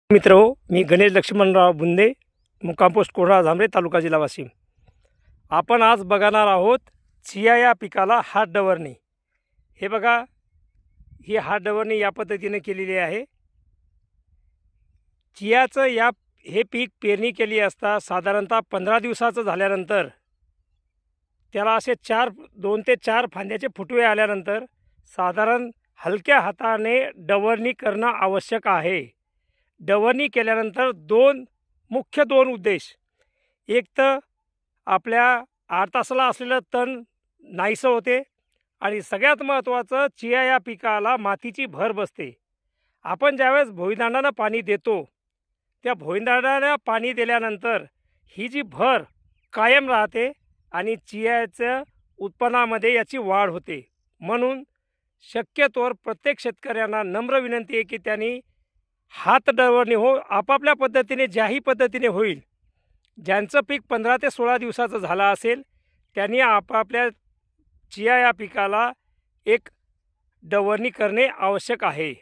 मित्रो, मी गणेश लक्ष्मणराव बुंदे, मुक्काम पोस्ट कोंढाळा झांबरे, तालुका जिल्हा वाशिम। आपण आज बघणार आहोत चिया या पिकाला हात डवरणी। हे बघा, ही हात डवरणी या पद्धतीने केलेली आहे। चियाचं हे पीक पेरणी केली असता साधारणतः 15 दिवसाचं झाल्यानंतर त्याला असे 2 ते 4 फांद्याचे फुटवे आल्यानंतर साधारण हलक्या हाताने डवरणी करणं आवश्यक आहे। डवरणी केल्यानंतर मुख्य दोन उद्देश, एक तर आपल्या 8 तासाला असलेलं तण नाहीसं होते आणि सगळ्यात महत्त्वाचं चिया या पिकाला मातीची भर बसते। आपण ज्यावेळेस भोईदांडानं पाणी देतो त्या भोईदांडानं पाणी दिल्यानंतर ही जी भर कायम राहते आणि चियाच्या उत्पन्नामध्ये याची वाढ होते। म्हणून शक्यतोवर प्रत्येक शेतकऱ्यांना नम्र विनंती आहे की त्यांनी हात डवरणी आपापल्या पद्धतीने ज्याही पद्धतीने होईल, ज्यांचं पीक 15 ते 16 दिवसाचं झालं असेल त्यांनी आपापल्या चिया या पिकाला एक डवरणी करणे आवश्यक आहे।